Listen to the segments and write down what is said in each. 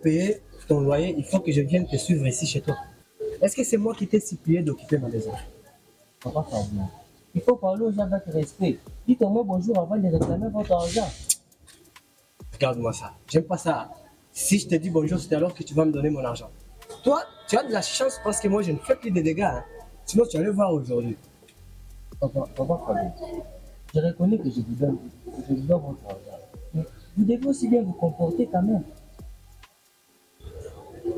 pour payer ton loyer, il faut que je vienne te suivre ici chez toi. Est-ce que c'est moi qui t'ai supplié d'occuper ma maison? Papa Fabien, il faut parler aux gens avec respect. Dites au moins bonjour avant de réclamer votre argent. Regarde-moi ça. J'aime pas ça. Si je te dis bonjour, c'est alors que tu vas me donner mon argent. Toi, tu as de la chance parce que moi, je ne fais plus de dégâts, hein. Sinon, tu allais voir aujourd'hui. Papa Fabien, je reconnais que je vous donne votre argent. Mais vous devez aussi bien vous comporter quand même.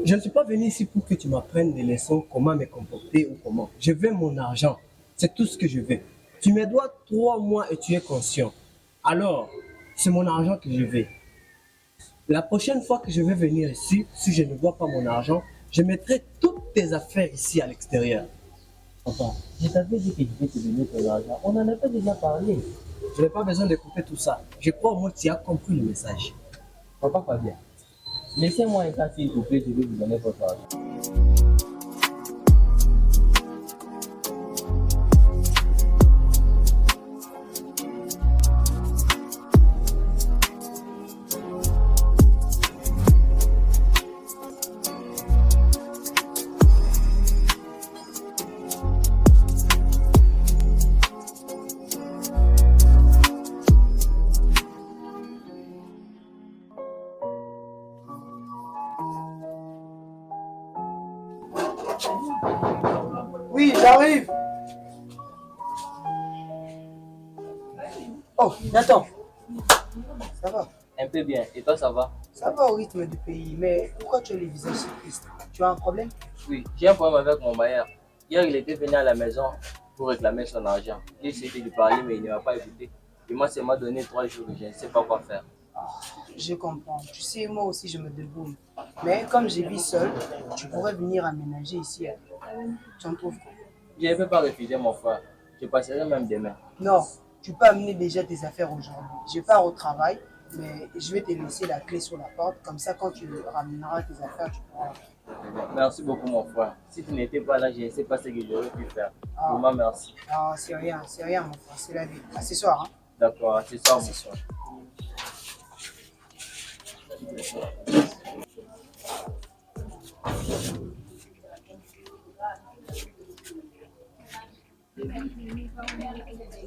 Je ne suis pas venu ici pour que tu m'apprennes des leçons, comment me comporter ou comment. Je veux mon argent. C'est tout ce que je veux. Tu me dois 3 mois et tu es conscient. Alors, c'est mon argent que je veux. La prochaine fois que je vais venir ici, si je ne vois pas mon argent, je mettrai toutes tes affaires ici à l'extérieur. Papa, je t'avais dit que je vais te donner ton argent. On en avait déjà parlé. Je n'ai pas besoin d'écouter tout ça. Je crois au moins que tu as compris le message. Papa Fabien, laissez-moi un cas s'il vous plaît, je vais vous donner votre argent. Oui, j'arrive. Oh, Nathan, ça va? Un peu bien. Et toi, ça va? Ça va au rythme du pays, mais pourquoi tu as le visage si triste? Tu as un problème? Oui, j'ai un problème avec mon bailleur. Hier, il était venu à la maison pour réclamer son argent. J'ai essayé de lui parler, mais il ne m'a pas écouté. Et moi, ça m'a donné 3 jours. Je ne sais pas quoi faire. Je comprends. Tu sais, moi aussi, je me débrouille. Mais comme j'ai vis seul, tu pourrais venir aménager ici. Tu en trouves quoi? Je ne peux pas refuser mon frère. Je passerai même demain. Non, tu peux amener déjà tes affaires aujourd'hui. Je pars au travail, mais je vais te laisser la clé sur la porte. Comme ça, quand tu ramèneras tes affaires, tu pourras. Merci beaucoup, mon frère. Si tu n'étais pas là, je ne sais pas ce que j'aurais pu faire. Ah. Vraiment, merci. Ah, c'est rien, mon frère, c'est la vie. À ce soir, hein. D'accord, c'est ça, mon Ce soir. soir.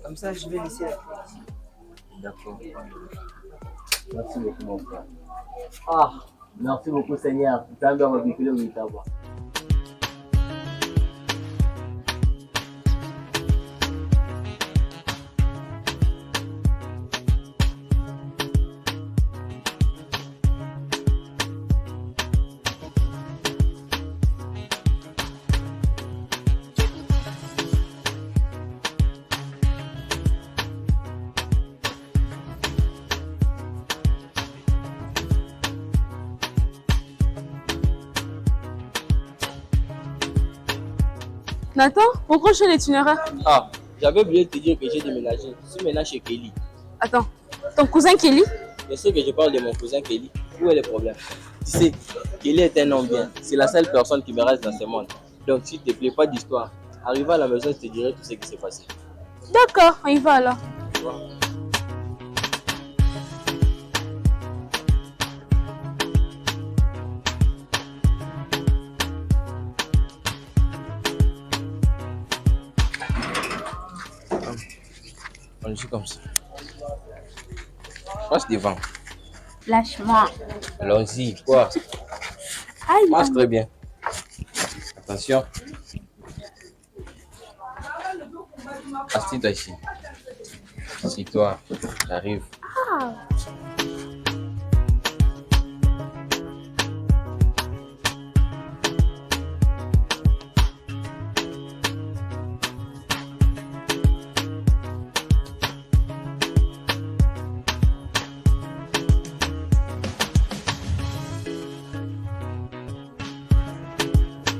Comme ça, je vais laisser la clé ici. D'accord. Merci beaucoup, mon frère. Ah, merci beaucoup, Seigneur. Tu as bien véhiculé au Itawa. Nathan, pourquoi je fais l'itinéraire? Ah, j'avais oublié de te dire que j'ai déménagé. Je suis maintenant chez Kelly. Attends, ton cousin Kelly? Je sais que je parle de mon cousin Kelly. Où est le problème? Tu sais, Kelly est un homme bien. C'est la seule personne qui me reste dans ce monde. Donc, s'il te plaît, pas d'histoire. Arrivé à la maison, je te dirai tout ce qui s'est passé. D'accord, on y va alors. Tu vois? On est comme ça. Passe devant. Lâche-moi. Allons-y, quoi? Aïe. Passe très bien. Attention. Assieds-toi ici. Assieds-toi. J'arrive.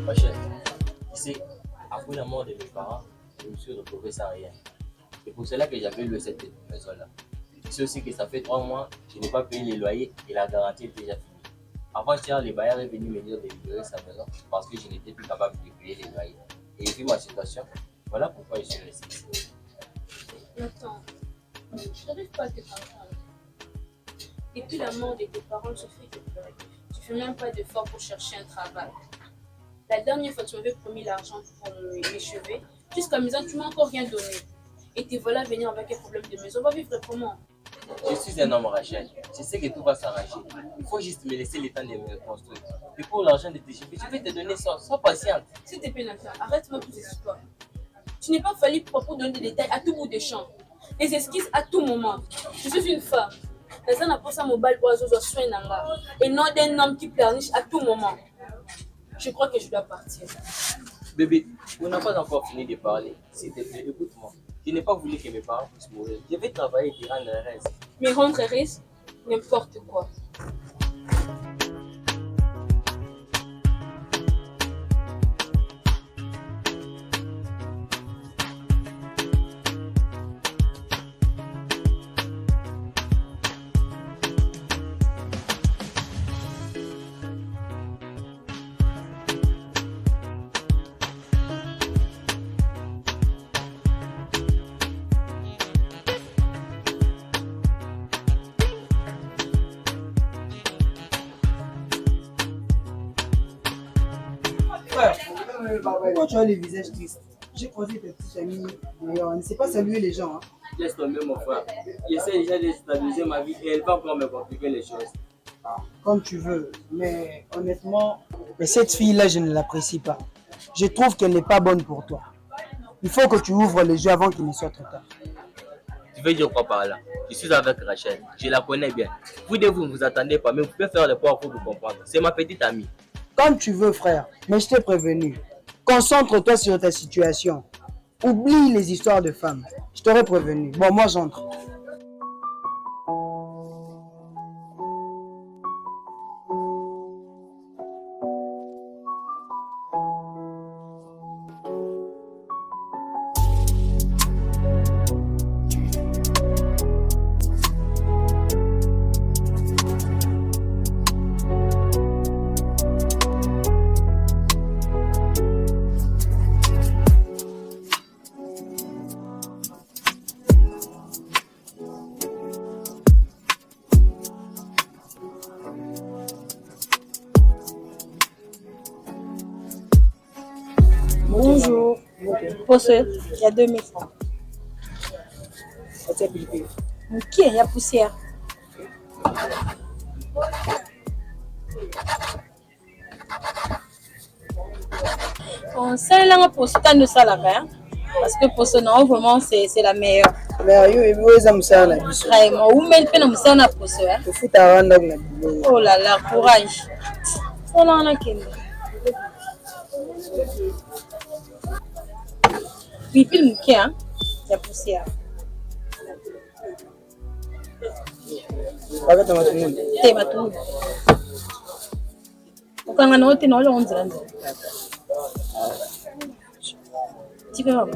Ma chère, tu sais, après la mort de mes parents, je me suis retrouvé sans rien. C'est pour cela que j'avais loué cette maison-là. Tu sais aussi que ça fait 3 mois, je n'ai pas payé les loyers et la garantie est déjà finie. Avant-hier, les bailleurs est venu me dire de libérer sa maison parce que je n'étais plus capable de payer les loyers. Et vu ma situation, voilà pourquoi je suis resté ici. Attends, je n'arrive pas à te parler. Depuis la mort de tes parents, je fais que pleurer. Tu fais même pas d'effort pour chercher un travail. La dernière fois, tu m'avais promis l'argent pour mes cheveux. Jusqu'à présent, tu m'as encore rien donné. Et te voilà venir avec un problème de maison. On va vivre comment? Je suis un homme, Rachel. Je sais que tout va s'arranger. Il faut juste me laisser le temps de me reconstruire. Et pour l'argent de tes cheveux, je vais te donner ça. Sois patiente. S'il te plaît, Nathan, arrête-moi toutes ces histoires. Tu n'es pas fallu pour donner des détails à tout bout des champs. Les esquisses à tout moment. Je suis une femme. Les gens apportent ça mobile pour les soins et non d'un homme qui pleurniche à tout moment. Je crois que je dois partir. Bébé, on n'a pas encore fini de parler. S'il te plaît, écoute-moi. Je n'ai pas voulu que mes parents puissent mourir. Je vais travailler et te rendre heureuse. Mais rendre heureuse, n'importe quoi. Frère, pourquoi tu as le visage triste? J'ai croisé tes petits amis, mais on ne sait pas saluer les gens. Hein. Laisse tomber mon frère. J'essaie déjà de stabiliser ma vie et elle va encore me compliquer les choses. Comme tu veux, mais honnêtement, mais cette fille-là, je ne l'apprécie pas. Je trouve qu'elle n'est pas bonne pour toi. Il faut que tu ouvres les yeux avant qu'il ne soit trop tard. Tu veux dire quoi par là? Je suis avec Rachel. Je la connais bien. Vous ne vous attendez pas, mais vous pouvez faire le poids pour vous comprendre. C'est ma petite amie. Comme tu veux, frère, mais je t'ai prévenu. Concentre-toi sur ta situation. Oublie les histoires de femmes. Je t'aurais prévenu. Bon, moi, j'entre. Bonjour. Pour ce, il y a 2000 francs. Ok, il y a poussière. On sait là pour ce temps de ça là-bas. Parce que pour ce nom, vraiment, c'est la meilleure. Mais vous êtes ça là. Vraiment, où même fait nous ça pour ce. Tu fous ta rande là. Oh là là, courage. Ça là on a qu'elle. Puis le mouquet, hein, il y a poussière. Pas que tu m'as tout. T'es ma tout. Quand on a noté, on dirait. Tu peux voir.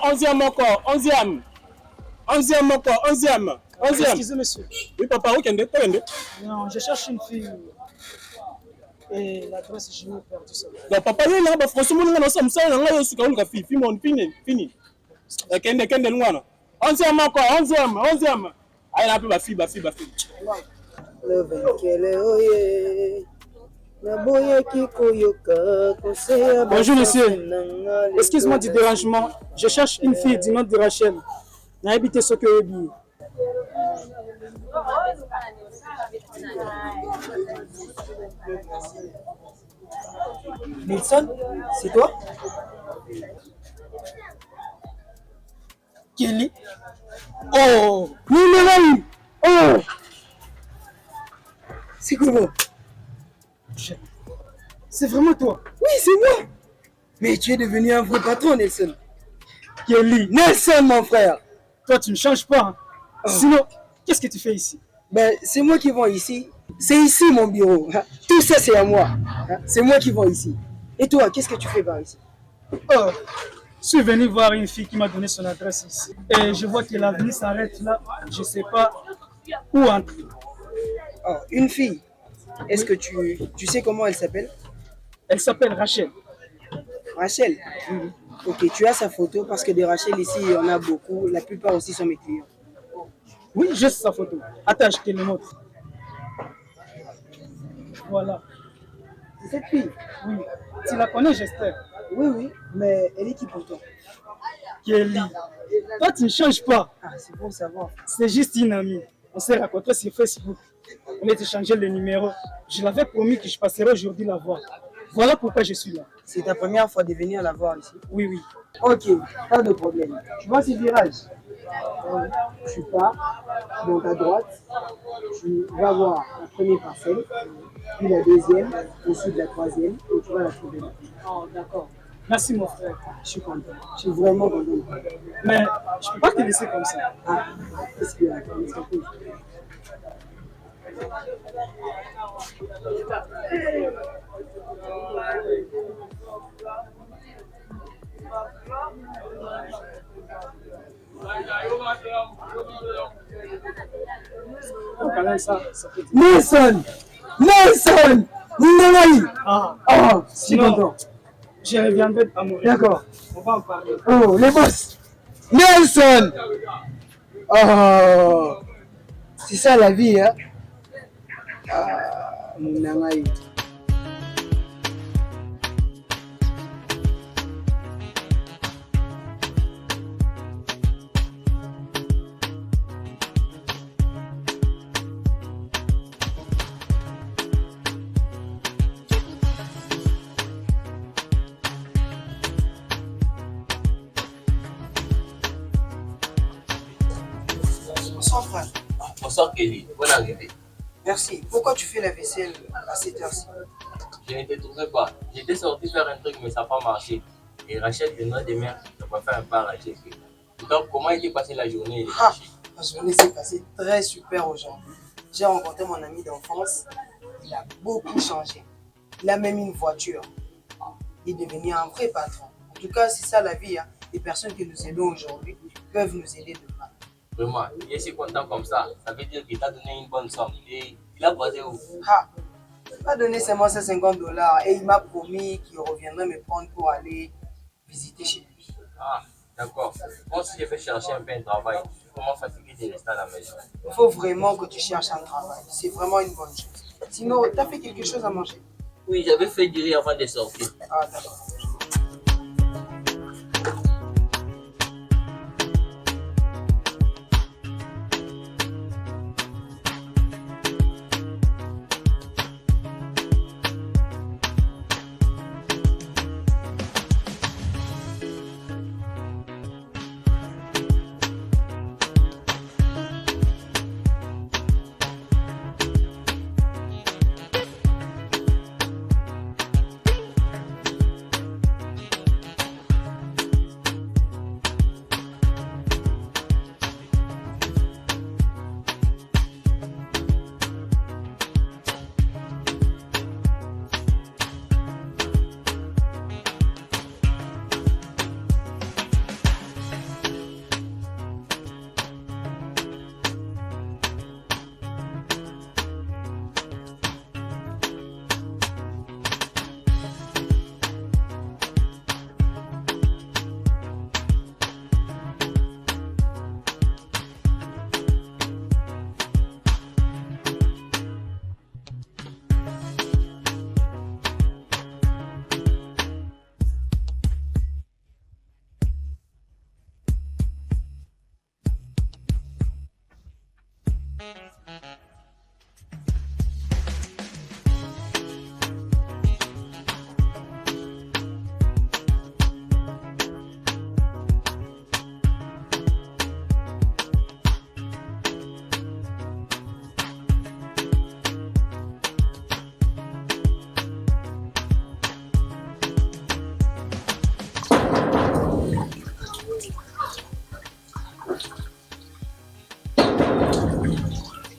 Onzième encore, onzième encore, onzième. Excusez monsieur. Oui papa, où est-ce? Non, je cherche une fille. Et l'adresse, je l'ai perdu ça. Non, papa, il y a franchement, on a ça, on a fini. Kende loin. Onzième encore, onzième. Ah, il a un peu ma fille. Bonjour monsieur. Excuse-moi du dérangement. Je cherche une fille du nom de Rachel. N'a habité ce que je dis. Nelson, c'est toi? Kelly? Oh! Non! Oh! C'est comment? C'est vraiment toi? Oui, c'est moi! Mais tu es devenu un vrai patron, Nelson. Kelly. Nelson, mon frère! Toi, tu ne changes pas. Hein. Oh. Sinon, qu'est-ce que tu fais ici? Ben, c'est moi qui vends ici. C'est ici mon bureau. Tout ça, c'est à moi. C'est moi qui vends ici. Et toi, qu'est-ce que tu fais par ici? Oh, je suis venu voir une fille qui m'a donné son adresse ici. Et je vois que l'avenue s'arrête là. Je ne sais pas où entrer. Oh, une fille. Est-ce que tu sais comment elle s'appelle? Elle s'appelle Rachel. Rachel? Ok, tu as sa photo parce que des Rachel ici, il y en a beaucoup. La plupart aussi sont mes clients. Oui, j'ai sa photo. Attends, je te le montre. Voilà. C'est cette fille? Oui. Tu la connais, j'espère. Oui, oui, mais elle est qui pour toi? Kelly. Toi, tu ne changes pas. Ah, c'est bon savoir. C'est juste une amie. On s'est rencontrés sur Facebook. On a échangé le numéro. Je l'avais promis que je passerai aujourd'hui la voir. Voilà pourquoi je suis là. C'est ta première fois de venir la voir ici? Oui, oui. Ok, pas de problème. Tu vois ce virage? Tu pars dans ta droite, tu vas voir la première parcelle, puis la deuxième, ensuite la troisième, et tu vas la trouver là. Oh, d'accord. Merci, mon frère. Je suis content. Je suis vraiment content. Mais je ne peux pas te laisser comme ça. Ah, qu'est-ce qu'il y a? Nelson! Nelson! Nanaï! Ah, Oh, je suis sinon, content. je reviendrai à mon D'accord. On va en parler. Oh, les boss! Nelson! Oh! C'est ça la vie, hein? Ah, mon Nanaï. Bonsoir frère. Bonsoir Kelly, bonne arrivée. Merci. Pourquoi tu fais la vaisselle à cette heure-ci? Je ne te trouvais pas. J'étais sorti faire un truc, mais ça n'a pas marché. Et Rachel de noix de mer, je vais faire un pas à Rachel. Donc, comment était passée la journée? La journée s'est passée très super aujourd'hui. J'ai rencontré mon ami d'enfance. Il a beaucoup changé. Il a même une voiture. Il est devenu un vrai patron. En tout cas, c'est ça la vie. Hein. Les personnes que nous aidons aujourd'hui peuvent nous aider demain. Vraiment, il est si content comme ça. Ça veut dire qu'il t'a donné une bonne somme. Et il a basé où? Il m'a donné seulement $50 et il m'a promis qu'il reviendrait me prendre pour aller visiter chez lui. Ah, d'accord. Moi, si je vais chercher un peu un travail, comment fatigué de rester à la maison? Il faut vraiment que tu cherches un travail. C'est vraiment une bonne chose. Sinon, tu as fait quelque chose à manger? Oui, j'avais fait du riz avant de sortir. Ah, d'accord.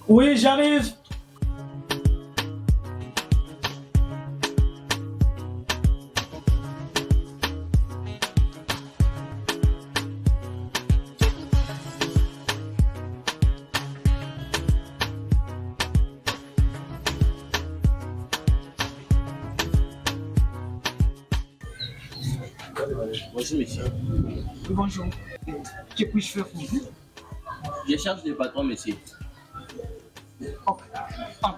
Oui, j'arrive. Bonjour, monsieur. Oui, bonjour. Que puis-je faire pour vous? Je cherche le patron, monsieur. Ok. Ah.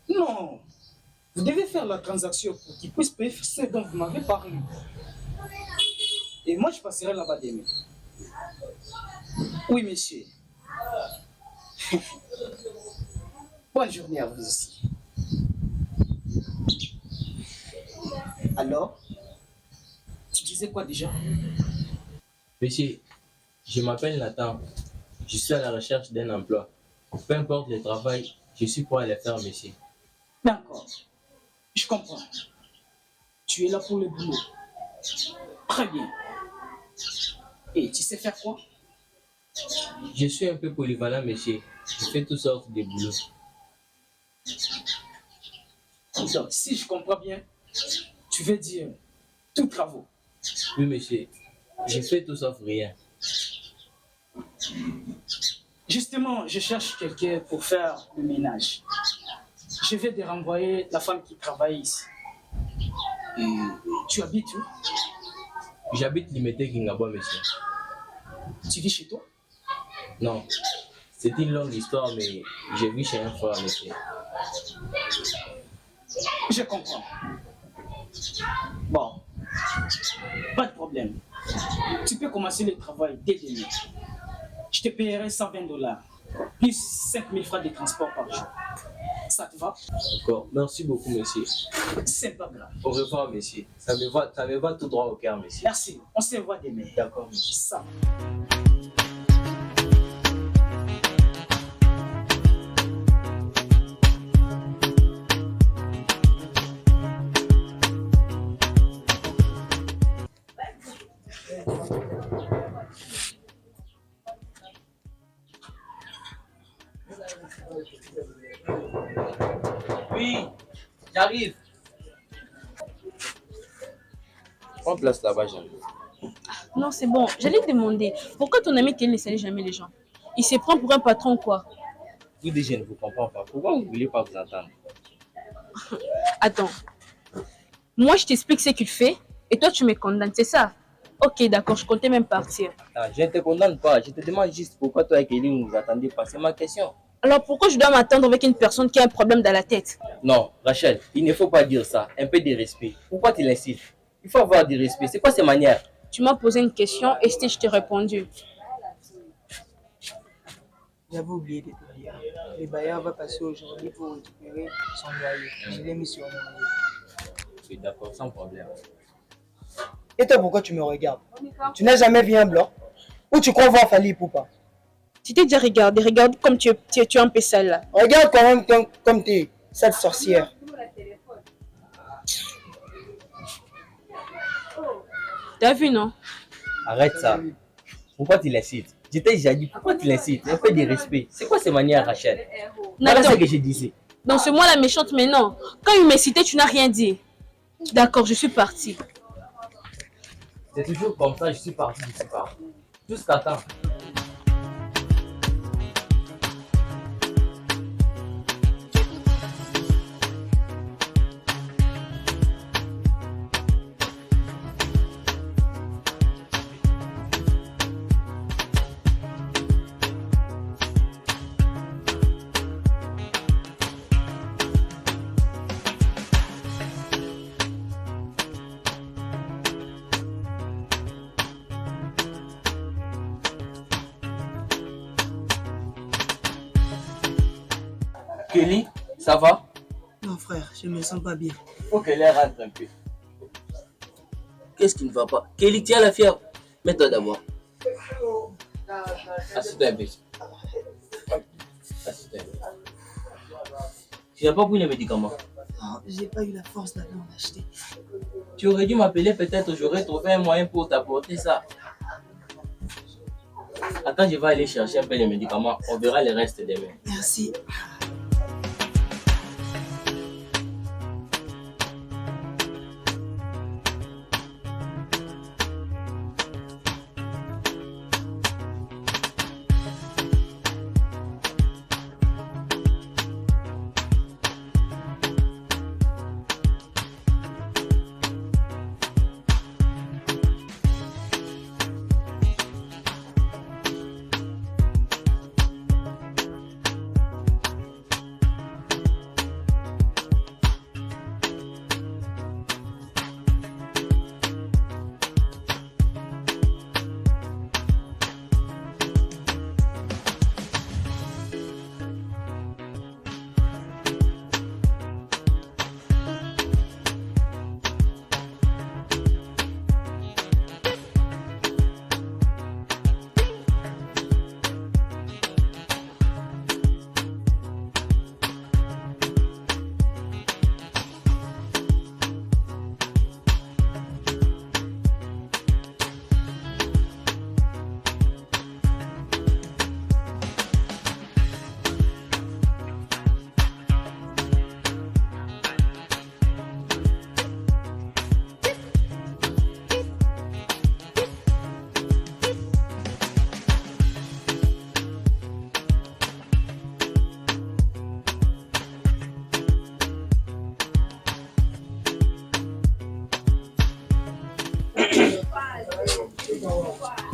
Non, vous devez faire la transaction pour qu'il puisse payer ce dont vous m'avez parlé. Et moi, je passerai là-bas demain. Oui, monsieur. Bonne journée à vous aussi. Alors, tu disais quoi déjà? Monsieur, je m'appelle Nathan. Je suis à la recherche d'un emploi. Peu importe le travail, je suis prêt à le faire, monsieur. D'accord, je comprends. Tu es là pour le boulot. Très bien. Et tu sais faire quoi? Je suis un peu polyvalent, monsieur. Je fais toutes sortes de boulots. Donc, si je comprends bien, tu veux dire tout travaux. Oui, monsieur. Je fais tout sauf rien. Justement, je cherche quelqu'un pour faire le ménage. Je vais te renvoyer la femme qui travaille ici. Et tu habites où? J'habite Limité Kingabo, monsieur. Tu vis chez toi? Non, c'est une longue histoire, mais je vis chez un frère, monsieur. Je comprends. Bon, pas de problème. Tu peux commencer le travail dès demain. Je te payerai $120, plus 5000 francs de transport par jour. Ça te va? D'accord, merci beaucoup, monsieur. C'est pas grave. Au revoir, monsieur. Ça me va tout droit au cœur, monsieur. Merci, on se voit demain. D'accord, monsieur. Ça. Oui, j'arrive. Prends place là-bas, j'arrive. Non, c'est bon. J'allais te demander, pourquoi ton ami Kelly ne salue jamais les gens? Il se prend pour un patron ou quoi? Vous déjà, je ne vous comprends pas. Pourquoi vous ne voulez pas vous entendre? Attends. Moi, je t'explique ce qu'il fait et toi, tu me condamnes, c'est ça? Ok, d'accord, je comptais même partir. Ah, je ne te condamne pas. Je te demande juste pourquoi toi et Kelly ne vous attendez pas. C'est ma question. Alors, pourquoi je dois m'attendre avec une personne qui a un problème dans la tête? Non, Rachel, il ne faut pas dire ça. Un peu de respect. Pourquoi tu l'incites? Il faut avoir du respect. C'est quoi ces manières? Tu m'as posé une question et je t'ai répondu. J'avais oublié de te dire. Le bailleur va passer aujourd'hui pour récupérer son loyer. Je l'ai mis sur le loyer. Oui, d'accord, sans problème. Et toi, pourquoi tu me regardes? Tu n'as jamais vu un blanc? Ou tu crois voir Fali ou pas? Tu t'es déjà regardé, regarde comme tu es un peu sale là. Regarde quand même comme t'es, cette sorcière. T'as vu, non? Arrête ça. Pourquoi tu l'incites? Je t'ai déjà dit, pourquoi tu l'incites? Un peu de respect. C'est quoi ces manières, Rachel? Voilà ce que je disais. Donc c'est moi la méchante, mais non. Quand il m'a cité, tu n'as rien dit. D'accord, je suis partie. C'est toujours comme ça, je suis parti. Jusqu'à temps. Kelly, ça va? Non frère, je me sens pas bien. Faut qu'elle rentre un peu. Qu'est-ce qui ne va pas? Kelly, tu as la fièvre. Mets-toi d'abord. Assieds-toi un peu. Assieds-toi un peu. Tu n'as pas pris les médicaments? Ah, j'ai pas eu la force d'aller en acheter. Tu aurais dû m'appeler, peut-être j'aurais trouvé un moyen pour t'apporter ça. Attends, je vais aller chercher un peu les médicaments. On verra le reste demain. Merci.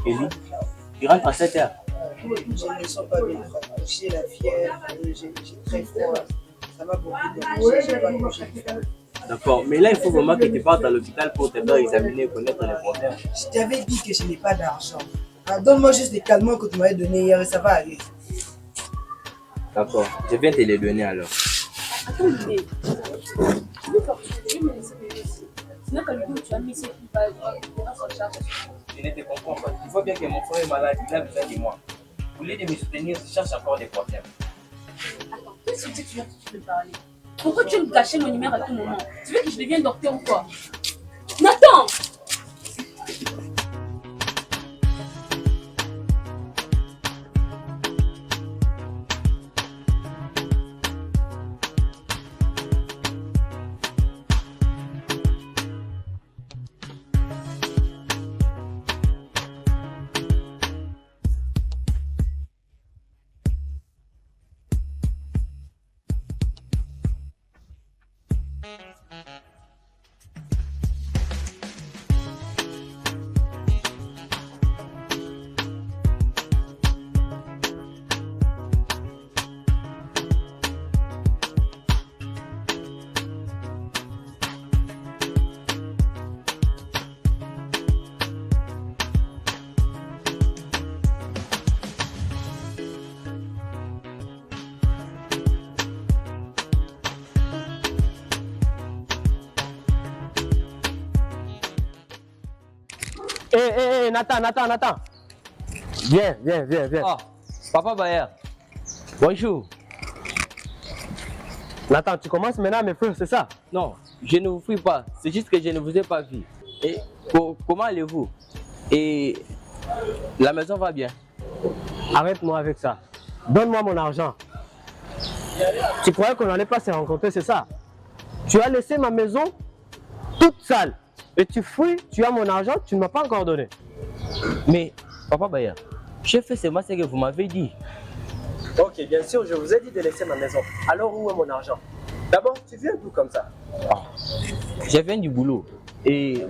Ellie, tu rentres à 7 heures. Je ne me sens pas bien. J'ai la fièvre, j'ai très froid. Ça va beaucoup de j'ai pas couché. D'accord, mais là il faut vraiment que tu partes à l'hôpital pour te faire examiner et connaître les problèmes. Je t'avais dit que je n'ai pas d'argent. Donne-moi juste des calmants que tu m'avais donné hier et ça va aller. D'accord, je viens te les donner alors. Attends, mais tu veux partir, je vais me laisser me laisser. Sinon, quand le coup, tu as mis ses pas, Je ne te comprends pas. Il faut bien que mon frère est malade, il a besoin de moi. Au lieu de me soutenir, je cherche encore des problèmes. Attends, qu'est-ce que tu veux que tu peux parler? Pourquoi tu veux me cacher mon numéro à tout moment? Tu veux que je devienne docteur ou quoi? Nathan! Nathan. Viens. Ah, Papa Bayer. Bonjour. Nathan, tu commences maintenant à me fuir, c'est ça? Non, je ne vous fuis pas. C'est juste que je ne vous ai pas vu. Et comment allez-vous? Et la maison va bien? Arrête-moi avec ça. Donne-moi mon argent. Tu croyais qu'on n'allait pas se rencontrer, c'est ça? Tu as laissé ma maison toute sale. Et tu fuis, tu as mon argent, tu ne m'as pas encore donné. Mais, Papa Bayer, j'ai fait seulement ce que vous m'avez dit. Ok, bien sûr, je vous ai dit de laisser ma maison. Alors où est mon argent? D'abord, tu viens d'où comme ça? Je viens du boulot. Et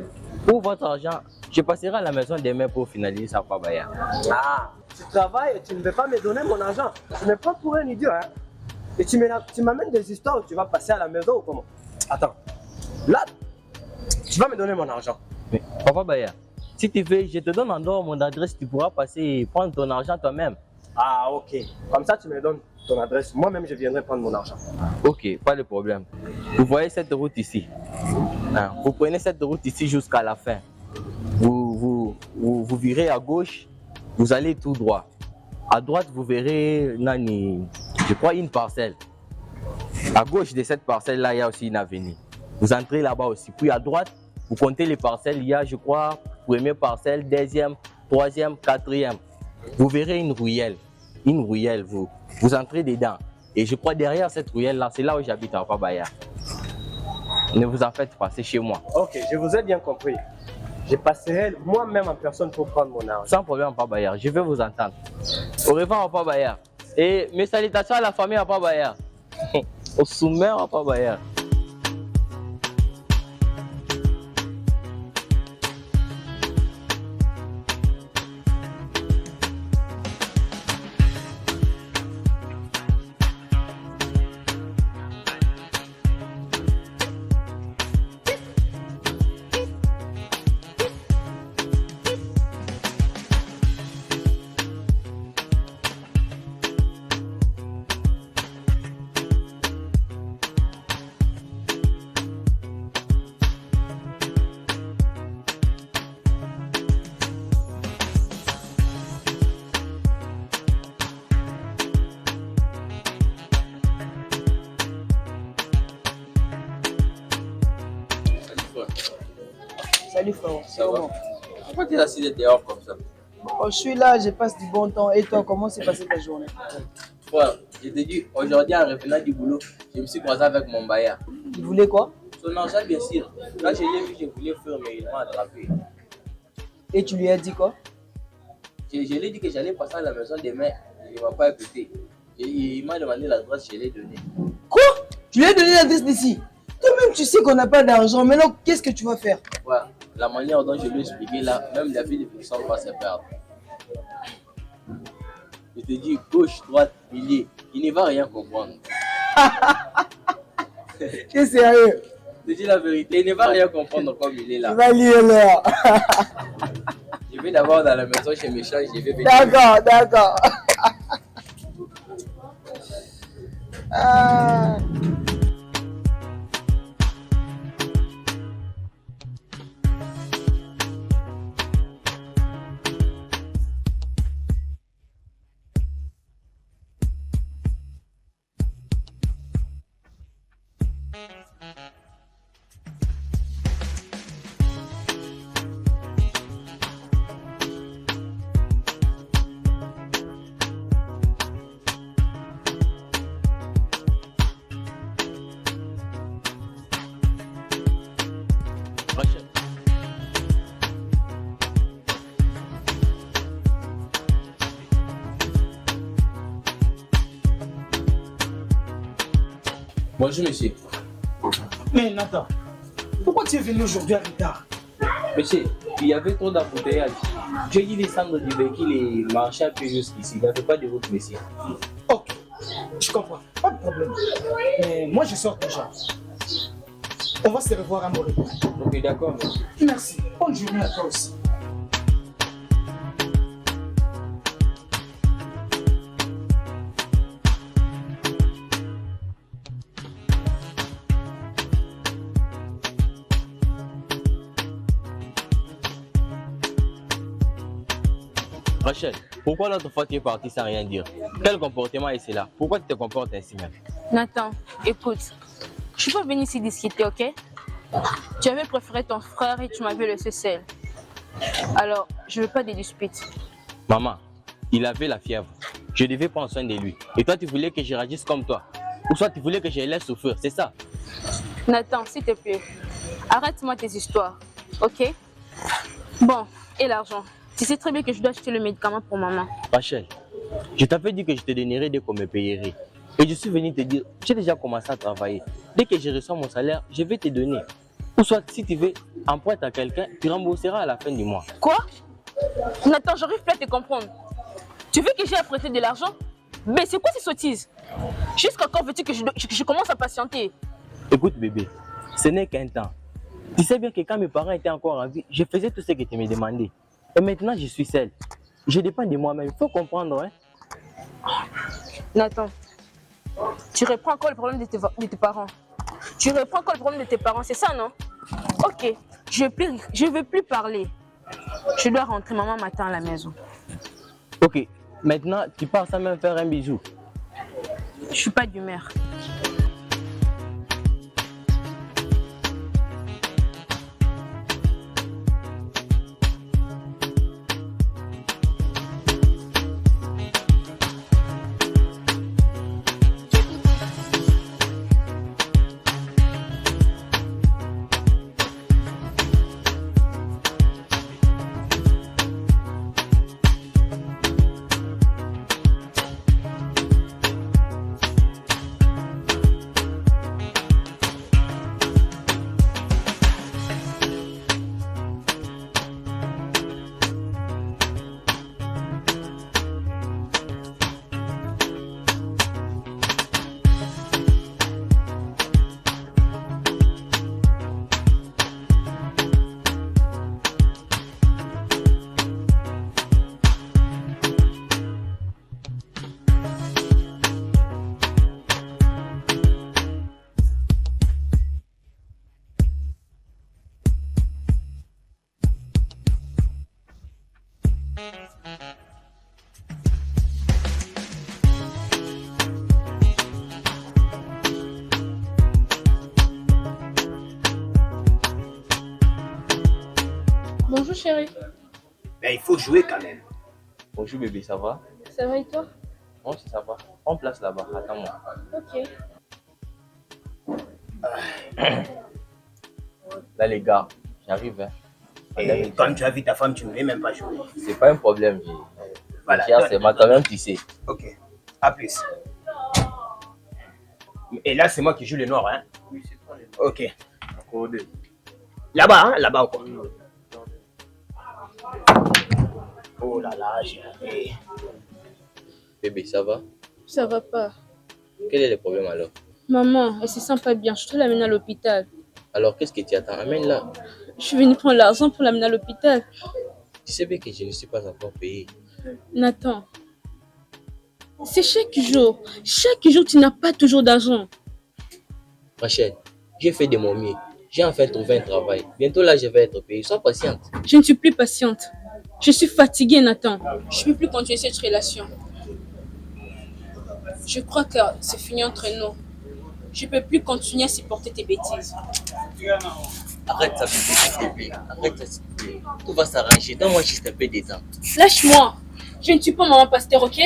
pour votre argent, je passerai à la maison demain pour finaliser ça, Papa Bayer. Ah, tu travailles et tu ne veux pas me donner mon argent. Tu me prends pour un idiot, hein? Et tu m'amènes des histoires où tu vas passer à la maison ou comment? Attends, là, tu vas me donner mon argent. Mais, Papa Bayer, si tu veux, je te donne en dehors mon adresse, tu pourras passer et prendre ton argent toi-même. Ah, ok. Comme ça, tu me donnes ton adresse. Moi-même, je viendrai prendre mon argent. Ok, pas de problème. Vous voyez cette route ici. Hein, vous prenez cette route ici jusqu'à la fin. Vous virez à gauche, vous allez tout droit. À droite, vous verrez, Nani, je crois, une parcelle. À gauche de cette parcelle-là, il y a aussi une avenue. Vous entrez là-bas aussi. Puis à droite, vous comptez les parcelles. Il y a, je crois, première parcelle, deuxième, troisième, quatrième. Vous verrez une ruelle. Une ruelle, vous entrez dedans. Et je crois derrière cette ruelle-là, c'est là où j'habite à Pabaya. Ne vous en faites pas, c'est chez moi. Ok, je vous ai bien compris. Je passerai moi-même en personne pour prendre mon argent. Sans problème, Pabaya, je vais vous entendre. Au revoir, Pabaya. Et mes salutations à la famille à Pabaya. Au sommaire à Pabaya. Salut frérot. Ça va? Pourquoi tu es assis dehors comme ça? Oh, je suis là, je passe du bon temps. Et toi, comment s'est passée ta journée? Ouais, je te dis, aujourd'hui en revenant du boulot, je me suis croisé avec mon bailleur. Tu voulais quoi? Son argent, bien sûr. Quand je l'ai vu, je voulais faire, mais il m'a attrapé. Et tu lui as dit quoi? Je lui ai dit que j'allais passer à la maison demain. Il ne m'a pas écouté. Il m'a demandé l'adresse, je l'ai donnée. Quoi? Tu lui as donné l'adresse d'ici? Toi-même, tu sais qu'on n'a pas d'argent. Maintenant, qu'est-ce que tu vas faire? Ouais, la manière dont je lui ai expliqué là, même la vie de personne va se perdre. Je te dis gauche, droite, milieu, il ne va rien comprendre. Tu es sérieux? Je te dis la vérité, il ne va rien comprendre comme il est là. Tu vas lire là. Je vais d'abord dans la maison chez mes chats, je vais venir. D'accord, d'accord. Ah. Rachel. Bonjour monsieur. Mais Nathan, pourquoi tu es venu aujourd'hui en retard? Monsieur, il y avait trop d'embouteillage. J'ai dû descendre du véhicule et marcher un peu jusqu'ici. Il n'y avait pas de route, monsieur. Ok, je comprends, pas de problème. Mais moi je sors déjà. On va se revoir à mon retour. Ok, d'accord, monsieur. Merci, bonne journée à toi aussi. Rachel, pourquoi l'autre fois tu es parti sans rien dire? Quel comportement est cela? Pourquoi tu te comportes ainsi même? Nathan, écoute, je suis pas venue ici discuter, ok? Tu avais préféré ton frère et tu m'avais laissé seule. Alors, je veux pas de disputes. Maman, il avait la fièvre. Je devais prendre soin de lui. Et toi, tu voulais que je réagisse comme toi. Ou soit tu voulais que je laisse souffrir, c'est ça? Nathan, s'il te plaît, arrête-moi tes histoires, ok? Bon, et l'argent? Tu sais très bien que je dois acheter le médicament pour maman. Rachel, je t'avais dit que je te donnerais dès qu'on me payerait. Et je suis venu te dire, j'ai déjà commencé à travailler. Dès que je reçois mon salaire, je vais te donner. Ou soit, si tu veux, emprunte à quelqu'un, tu rembourseras à la fin du mois. Quoi? Nathan, j'arrive pas à te comprendre. Tu veux que j'ai prêté de l'argent? Mais c'est quoi ces sottises? Jusqu'à quand veux-tu que je commence à patienter? Écoute bébé, ce n'est qu'un temps. Tu sais bien que quand mes parents étaient encore en vie, je faisais tout ce que tu me demandais. Et maintenant, je suis seule. Je dépends de moi-même. Il faut comprendre, hein? Nathan, tu reprends encore le problème de tes parents. Tu reprends encore le problème de tes parents, c'est ça, non? Ok, je veux plus parler. Je dois rentrer, maman m'attend à la maison. Ok, maintenant, tu pars sans même faire un bisou. Je suis pas d'humeur. Bonjour chérie. Mais il faut jouer quand même. Bonjour bébé, ça va? Ça va et toi? Moi aussi ça va. Prends place là-bas, attends-moi. Ok. Là les gars, j'arrive. Hein. Et comme tu as vu ta femme, tu ne veux même pas jouer. C'est pas un problème. Voilà. C'est ma quand même, tu sais. Ok, à plus. Et là, c'est moi qui joue le noir, hein? Oui, c'est toi les gars. Ok. Là-bas, hein? Là-bas encore. Oh là là, j'ai raté. Bébé, ça va? Ça va pas. Quel est le problème alors? Maman, elle se sent pas bien. Je dois l'amener à l'hôpital. Alors qu'est-ce que tu attends? Amène-la. Je suis venue prendre l'argent pour l'amener à l'hôpital. Tu sais bien que je ne suis pas encore payé. Nathan, c'est chaque jour. Chaque jour, tu n'as pas toujours d'argent. Rachel, j'ai fait de mon mieux. J'ai enfin trouvé un travail. Bientôt là, je vais être payé. Sois patiente. Je ne suis plus patiente. Je suis fatiguée, Nathan. Je ne peux plus continuer cette relation. Je crois que c'est fini entre nous. Je ne peux plus continuer à supporter tes bêtises. Arrête ça, bébé, s'il te plaît. Arrête ça, s'il te plaît. Tout va s'arranger. Donne-moi juste un peu de temps. Lâche-moi. Je ne suis pas maman pasteur, ok?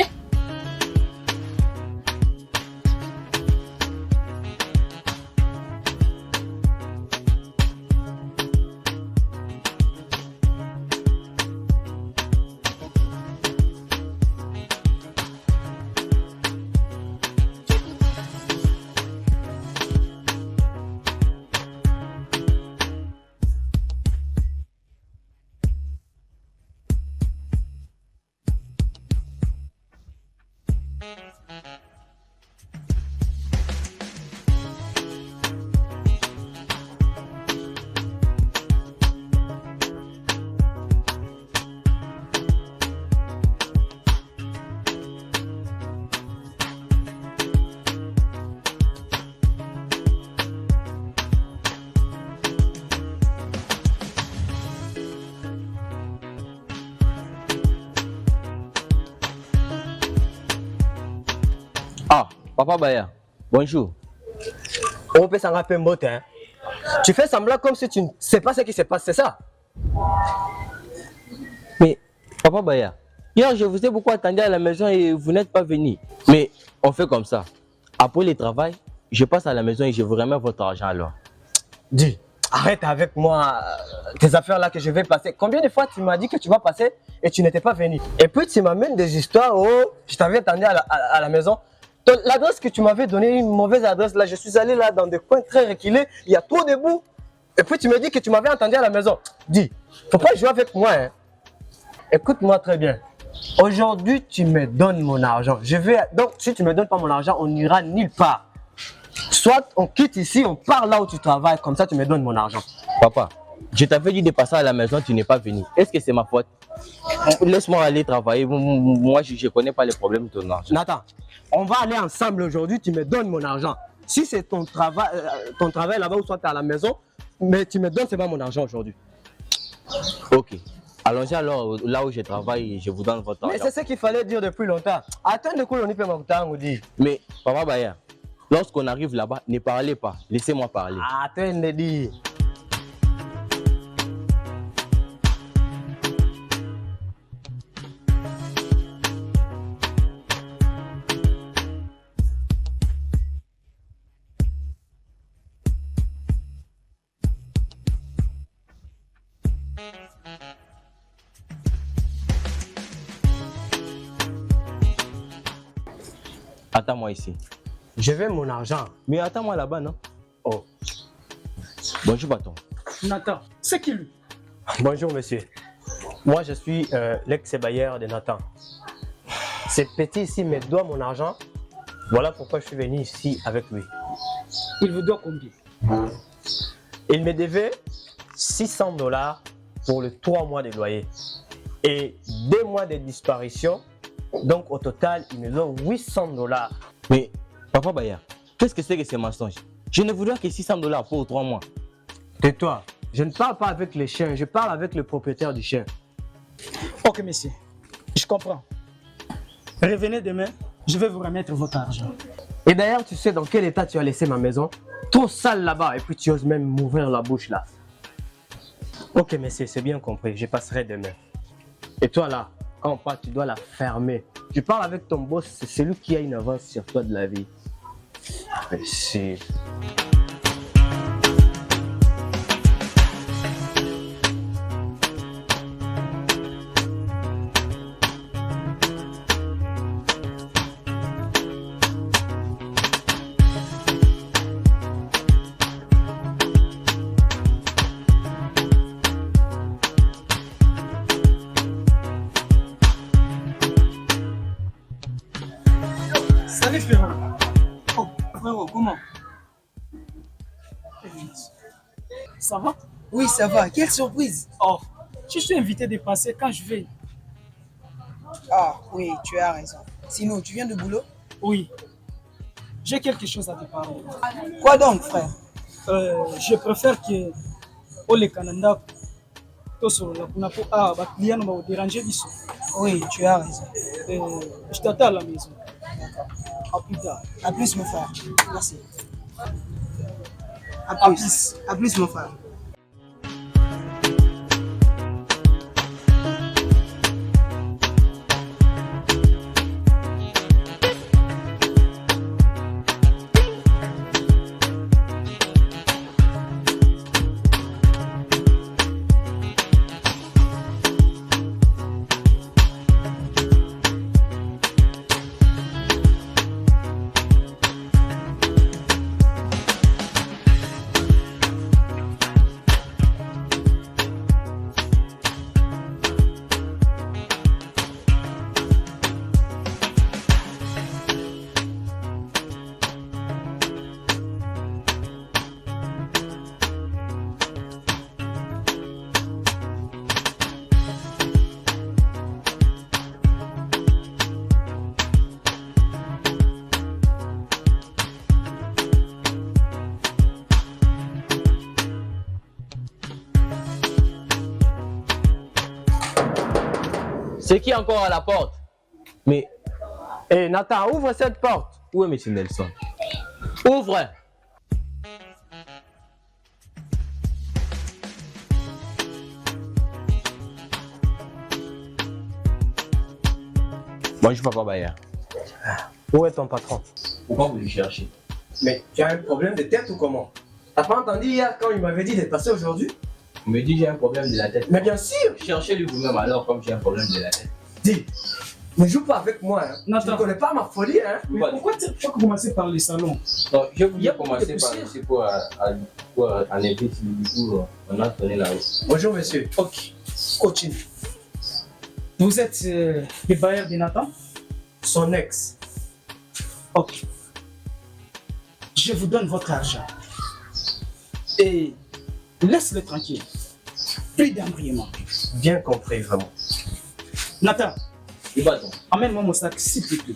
Ah, Papa Baya, bonjour. On peut s'en rappeler un mot, hein. Tu fais semblant comme si tu ne sais pas ce qui se passe, c'est ça? Mais, Papa Baya, hier je vous ai beaucoup attendu à la maison et vous n'êtes pas venu. Mais on fait comme ça. Après le travail, je passe à la maison et je vous remets votre argent alors. Dis, arrête avec moi tes affaires là que je vais passer. Combien de fois tu m'as dit que tu vas passer et tu n'étais pas venu? Et puis tu m'amènes des histoires, oh, je t'avais attendu à la maison. L'adresse que tu m'avais donnée, une mauvaise adresse, là, je suis allé là dans des coins très reculés, il y a trop de boue. Et puis tu me dis que tu m'avais entendu à la maison. Dis, faut pas jouer avec moi, hein. Écoute-moi très bien. Aujourd'hui, tu me donnes mon argent. Donc, si tu me donnes pas mon argent, on n'ira nulle part. Soit on quitte ici, on part là où tu travailles, comme ça tu me donnes mon argent. Papa, je t'avais dit de passer à la maison, tu n'es pas venu. Est-ce que c'est ma faute? Laisse-moi aller travailler. Moi, je ne connais pas les problèmes de ton argent. Nathan, on va aller ensemble aujourd'hui, tu me donnes mon argent. Si c'est ton travail là-bas ou soit tu es à la maison, mais tu me donnes seulement mon argent aujourd'hui. Ok. Allons-y alors là où je travaille et je vous donne votre argent. Mais c'est ce qu'il fallait dire depuis longtemps. Attends de quoi on y peut m'entendre. Mais, Papa Baya, lorsqu'on arrive là-bas, ne parlez pas. Laissez-moi parler. Attends de dire. Attends-moi ici. Je veux mon argent. Mais attends-moi là-bas, non? Oh. Bonjour, patron. Nathan, c'est qui lui? Bonjour, monsieur. Moi, je suis l'ex-bailleur de Nathan. Ce petit ici me doit mon argent. Voilà pourquoi je suis venu ici avec lui. Il vous doit combien? Il me devait 600 $ pour les 3 mois de loyer et 2 mois de disparition. Donc, au total, il me doit 800 $. Mais, Papa Baya, qu'est-ce que c'est que ces mensonges? Je ne vous dois que 600 $ pour 3 mois. Tais-toi. Je ne parle pas avec les chiens, je parle avec le propriétaire du chien. Ok, monsieur. Je comprends. Revenez demain, je vais vous remettre votre argent. Et d'ailleurs, tu sais dans quel état tu as laissé ma maison? Trop sale là-bas, et puis tu oses même m'ouvrir la bouche là. Ok, monsieur, c'est bien compris. Je passerai demain. Et toi là, quand on part, tu dois la fermer. Tu parles avec ton boss, c'est celui qui a une avance sur toi de la vie. Merci. Salut frérot. Oh, frérot, comment? Ça va? Oui, ça va. Quelle surprise. Oh, je suis invité de passer quand je vais. Ah, oui, tu as raison. Sinon, tu viens de boulot? Oui, j'ai quelque chose à te parler. Quoi donc, frère? Je préfère que au le Canada, tout sur la Punapo, client va déranger ici. Oui, tu as raison. Je t'attends à la maison. À plus tard. À plus, mon frère. Merci. À plus. À plus, mon frère. C'est qui encore à la porte? Mais, Nathan, ouvre cette porte. Où est M. Nelson? Ouvre! Bonjour, papa Bayer. Où est ton patron? Pourquoi vous le cherchez? Mais tu as un problème de tête ou comment? T'as pas entendu hier quand il m'avait dit de passer aujourd'hui? Vous me dites j'ai un problème de la tête. Mais bien sûr! Cherchez-le vous-même alors comme j'ai un problème de la tête. Dis, ne joue pas avec moi, hein. Nathan. Tu ne connais pas ma folie, hein. Mais pourquoi tu as commencé par les salons? Donc, je voulais Il y a commencer des par poussières. ici pour enlever du coup on a tourné là-haut. Bonjour, monsieur. Ok, continue. Vous êtes le bailleur de Nathan? Son ex. Ok. Je vous donne votre argent. Et laisse-le tranquille. Plus d'embrièments. Bien compris, vraiment. Nathan, Et bâton. amène-moi mon sac, s'il te plaît.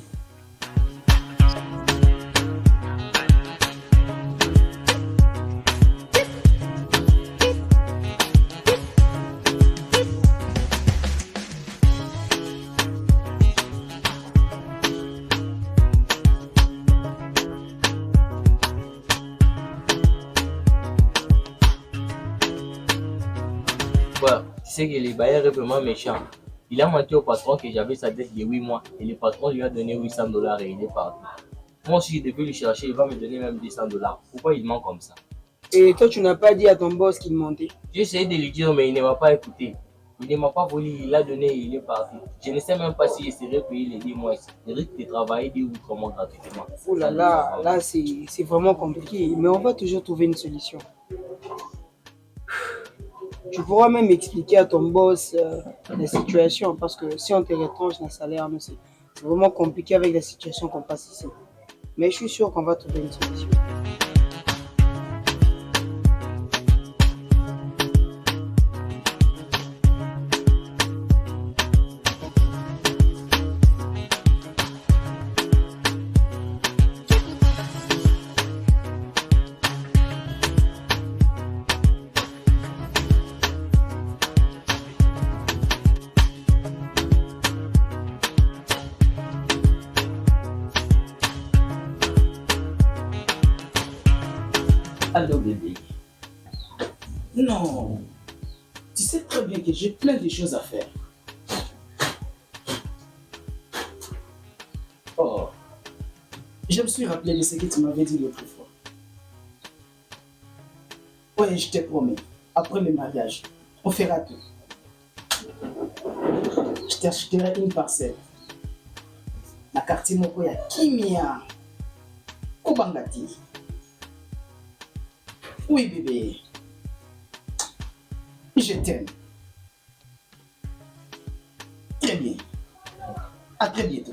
Voilà. Tu sais que le bailleur est vraiment méchant. Il a menti au patron que j'avais sa dette de 8 mois et le patron lui a donné $800 et il est parti. Moi aussi, je devais le chercher, il va me donner même $200. Pourquoi il ment comme ça? Et toi, tu n'as pas dit à ton boss qu'il mentait? J'ai essayé de lui dire, mais il ne m'a pas écouté. Il ne m'a pas volé, il a donné et il est parti. Je ne sais même pas s'il serait payé les 10 mois. Il risque de travailler 10 ou 3 mois gratuitement. Oh là là, là c'est vraiment compliqué. Mais on va toujours trouver une solution. Tu pourras même expliquer à ton boss la situation parce que si on te retranche dans le salaire, nous, c'est vraiment compliqué avec la situation qu'on passe ici. Mais je suis sûr qu'on va trouver une solution. Allô bébé. Non. Tu sais très bien que j'ai plein de choses à faire. Oh, je me suis rappelé de ce que tu m'avais dit l'autre fois. Oui, je te promets, après le mariage, on fera tout. Je t'achèterai une parcelle. Na quartier moko ya Kimia. Kobangati. Oui, bébé. Je t'aime. Très bien. À très bientôt.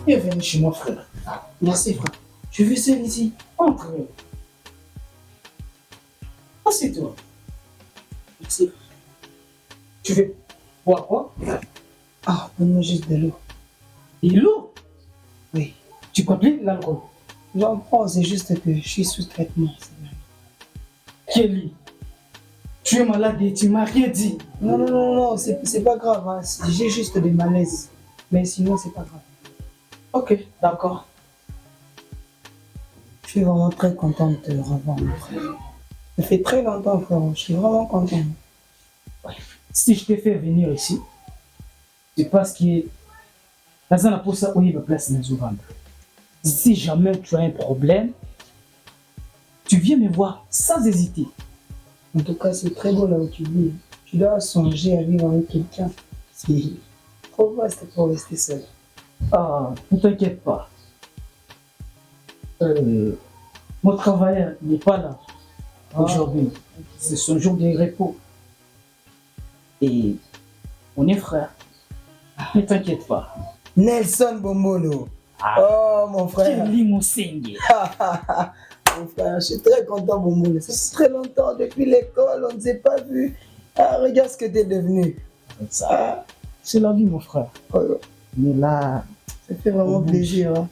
Bienvenue chez moi, frère. Merci, frère. Je vais seul ici. Entre. Assieds-toi. Merci. Tu veux boire quoi? Ah, donne-moi juste de l'eau. Et l'eau? Oui. Tu peux appeler l'alcool? J'en prends, c'est juste que je suis sous traitement. Kelly, tu es malade et tu m'as rien dit. Non, c'est pas grave. Hein. J'ai juste des malaises. Mais sinon, c'est pas grave. Ok, d'accord. Je suis vraiment très content de te revoir, mon frère. Ça fait très longtemps, frère. Je suis vraiment content. Ouais. Si je t'ai fait venir ici, c'est parce que dans la posa où il va placer les ouvrages. Si jamais tu as un problème, tu viens me voir sans hésiter. En tout cas, c'est très beau là où tu vis. Tu dois songer à vivre avec quelqu'un. C'est trop vaste pour rester seul. Ah, ne t'inquiète pas. Mon travailleur n'est pas là aujourd'hui. C'est son jour de repos. Et on est frères. Ne t'inquiète pas. Nelson Bombolo. Oh, mon frère. Kelly Moussenge. Mon frère, je suis très content, Bombolo. Ça fait très longtemps, depuis l'école, on ne s'est pas vu. Ah, regarde ce que tu es devenu. Ça, c'est la vie, mon frère. Oh, mais là, ça fait vraiment plaisir. Hein.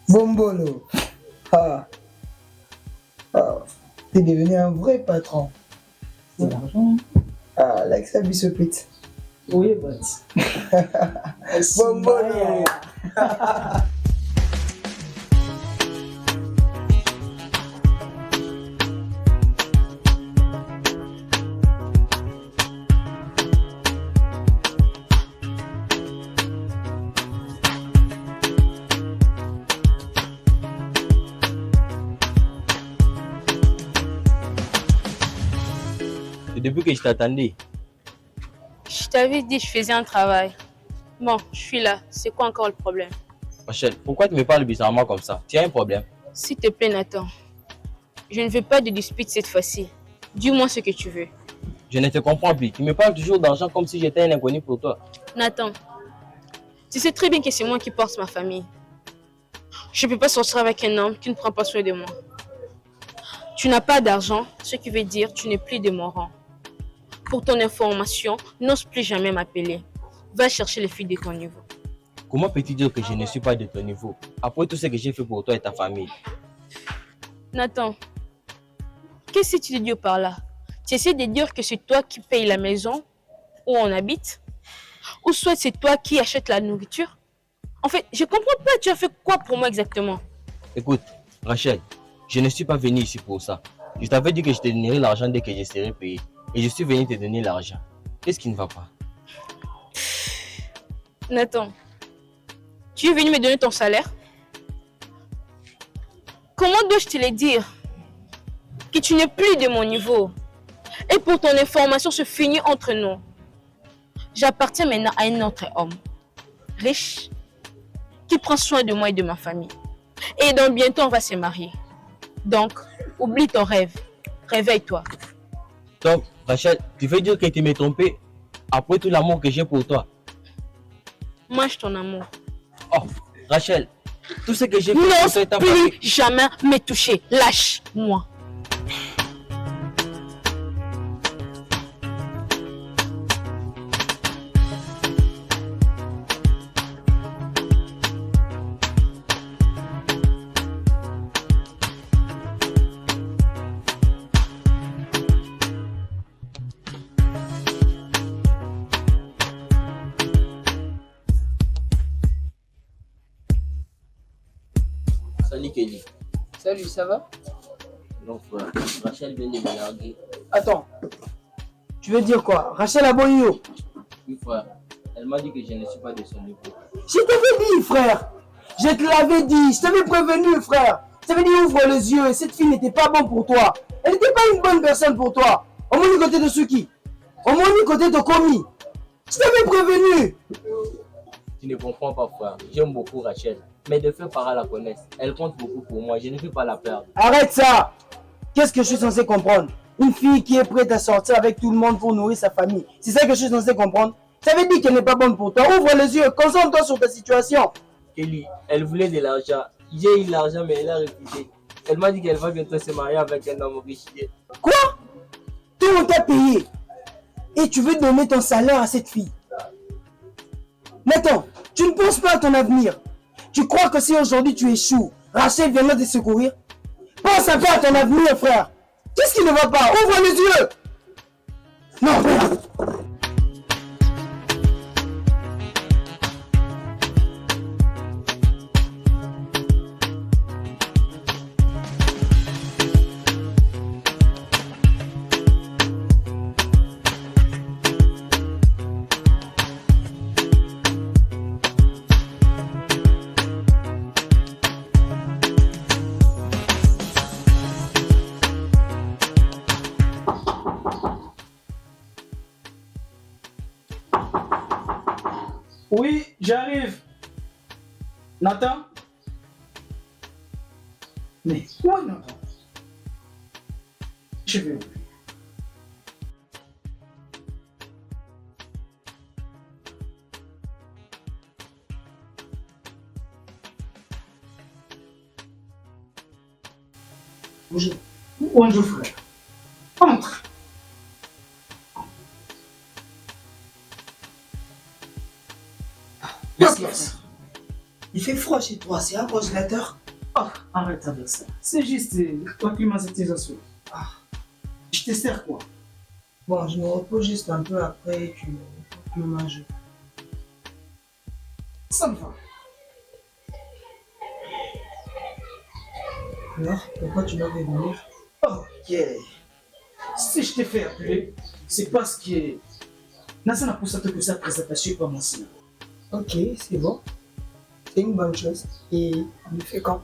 Bombolo. Ah. Tu es devenu un vrai patron. C'est l'argent. Ah, like ça, Bissopit. Oui, but. Bombolo. Depuis que je t'attendais. Je t'avais dit que je faisais un travail. Bon, je suis là. C'est quoi encore le problème? Rachel, pourquoi tu me parles bizarrement comme ça? Tu as un problème? S'il te plaît, Nathan. Je ne veux pas de dispute cette fois-ci. Dis-moi ce que tu veux. Je ne te comprends plus. Tu me parles toujours d'argent comme si j'étais un inconnu pour toi. Nathan, tu sais très bien que c'est moi qui porte ma famille. Je ne peux pas sortir avec un homme qui ne prend pas soin de moi. Tu n'as pas d'argent, ce qui veut dire que tu n'es plus de mon rang. Pour ton information, n'ose plus jamais m'appeler. Va chercher les filles de ton niveau. Comment peux-tu dire que je ne suis pas de ton niveau? Après tout ce que j'ai fait pour toi et ta famille. Nathan, qu'est-ce que tu dis par là? Tu essaies de dire que c'est toi qui payes la maison où on habite? Ou soit c'est toi qui achètes la nourriture? En fait, je comprends pas, tu as fait quoi pour moi exactement? Écoute, Rachel, je ne suis pas venu ici pour ça. Je t'avais dit que je te donnerais l'argent dès que je serai payé. Et je suis venu te donner l'argent. Qu'est-ce qui ne va pas? Nathan, tu es venu me donner ton salaire? Comment dois-je te le dire? Que tu n'es plus de mon niveau. Et pour ton information, se finit entre nous. J'appartiens maintenant à un autre homme, riche, qui prend soin de moi et de ma famille. Et donc bientôt, on va se marier. Donc, oublie ton rêve. Réveille-toi. Donc, Rachel, tu veux dire que tu m'es trompé après tout l'amour que j'ai pour toi? Mange ton amour. Oh, Rachel, tout ce que j'ai fait pour toi N'ose est plus jamais me toucher. Lâche-moi. Salut Kelly. Salut, ça va? Donc, Rachel vient de me larguer. Attends. Tu veux dire quoi? Rachel Aboyo? Oui, frère. Elle m'a dit que je ne suis pas de son niveau. Je t'avais dit, frère. Je te l'avais dit. Je t'avais prévenu, frère. Je t'avais dit, ouvre les yeux. Cette fille n'était pas bonne pour toi. Elle n'était pas une bonne personne pour toi. Au moins du côté de Suki. Au moins du côté de Komi. Je t'avais prévenu. Tu ne comprends pas, frère. J'aime beaucoup Rachel. Mais de fait, Farah la connaissent. Elle compte beaucoup pour moi. Je ne peux pas la perdre. Arrête ça. Qu'est-ce que je suis censé comprendre? Une fille qui est prête à sortir avec tout le monde pour nourrir sa famille. C'est ça que je suis censé comprendre? Ça veut dire qu'elle n'est pas bonne pour toi. Ouvre les yeux. Concentre-toi sur ta situation. Kelly, elle voulait de l'argent. J'ai eu l'argent, mais elle a refusé. Elle m'a dit qu'elle va bientôt se marier avec un homme riche. Quoi? Tout le monde t'a payé. Et tu veux donner ton salaire à cette fille. Nathan, tu ne penses pas à ton avenir. Tu crois que si aujourd'hui tu échoues, Rachel viendra te secourir? Pense un peu à ton avenir, frère. Qu'est-ce qui ne va pas? Ouvre les yeux. Non, frère. Oui, j'arrive. Nathan? Mais quoi, Nathan? Je vais ouvrir. Bonjour. Bonjour, frère. Entre. Qu'est-ce il fait froid chez toi, c'est un congélateur? Oh, arrête avec ça. C'est juste la climatisation. Ah, je te sers quoi? Bon, je me repose juste un peu après, tu me manges. Ça me va. Alors, pourquoi tu m'avais venir? Ok. Si je t'ai fait appeler, c'est parce que Nasa n'a pas ça que ça très attaché par mon signe. Ok, c'est bon. C'est une bonne chose. Et il fait quand?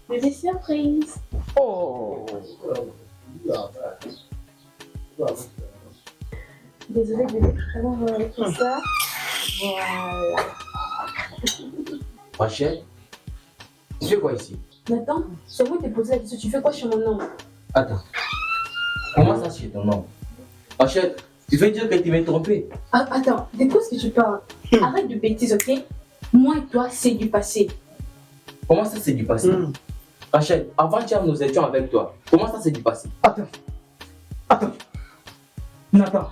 Bébé surprise. Oh. Désolée bébé, comment vous avez fait ça? Voilà. Rachel, tu fais quoi ici? Nathan, c'est moi qui t'ai posé la question, tu fais quoi chez mon homme? Attends. Comment ça, c'est ton nom? Rachel, tu veux dire que tu m'es trompé? Ah, attends, de quoi est-ce que tu parles? Arrête de bêtises, ok? Moi et toi, c'est du passé. Comment ça, c'est du passé? Rachel, avant-hier, nous étions avec toi. Comment ça, c'est du passé? Attends. Nathan.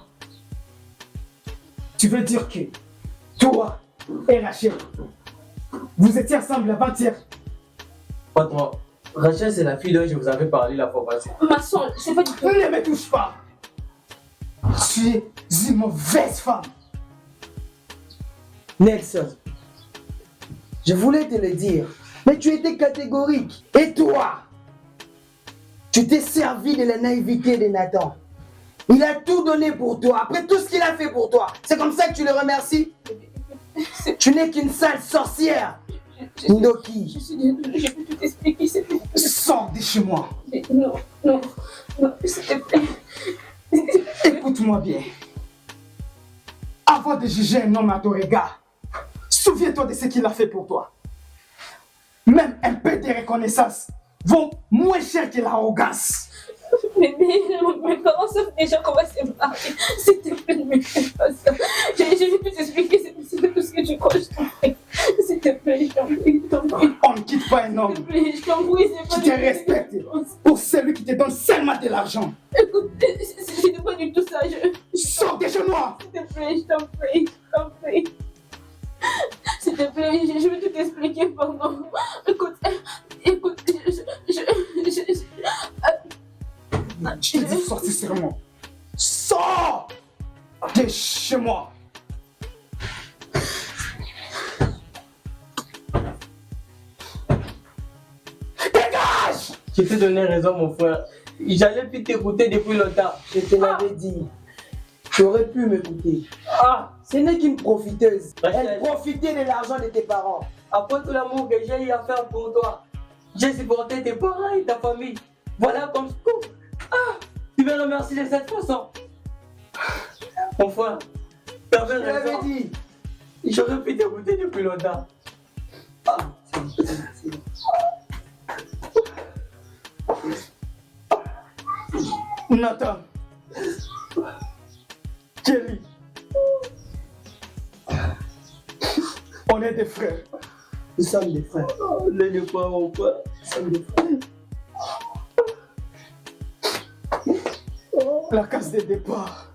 Tu veux dire que toi et Rachel, vous étiez ensemble avant-hier? Patron, Rachel, c'est la fille dont je vous avais parlé la fois passée. Ma soeur, c'est pas du tout. Ne me touche pas. Tu es une mauvaise femme. Nelson, je voulais te le dire, mais tu étais catégorique. Et toi, tu t'es servi de la naïveté de Nathan. Il a tout donné pour toi, après tout ce qu'il a fait pour toi. C'est comme ça que tu le remercies? Tu n'es qu'une sale sorcière. Ndoki. Je suis désolée, je peux tout expliquer, s'il te plaît. Sors de chez moi. Non, s'il te plaît. Écoute-moi bien. Avant de juger un homme à ton regard, souviens-toi de ce qu'il a fait pour toi. Même un peu de reconnaissance vaut moins cher que l'arrogance. Bébé, mes parents savent déjà qu'on va se marier. S'il te plaît, ne me fais pas ça. Je vais plus t'expliquer, c'est tout ce que tu crois, je t'en prie. S'il te plaît, je t'en prie, je t'en prie. On ne quitte pas un homme S'il te plaît, je t'en prie, c'est pas qui te respecte pour celui qui te donne seulement de l'argent. Écoute, c'est pas du tout ça, Sors de chez moi. S'il te plaît, je t'en prie, je t'en prie. S'il te plaît, je vais tout t'expliquer, pardon. Écoute, Je te dis sortir seulement. Sors de chez moi. Dégage! Je t'ai donné raison, mon frère. J'allais plus t'écouter depuis longtemps. Je te l'avais dit. Tu aurais pu m'écouter. Ah, ce n'est qu'une profiteuse. Elle profitait de l'argent de tes parents. Après tout l'amour que j'ai eu à faire pour toi, j'ai supporté tes parents et ta famille. Voilà comme coup. Ah, tu me remercies de cette façon. Mon frère, tu avais raison. Je l'avais dit. J'aurais pu t'écouter depuis longtemps. Ah. Nathan. Kelly. On est des frères. Nous sommes des frères. On est des frères, mon frère. Nous sommes des frères. La case de départ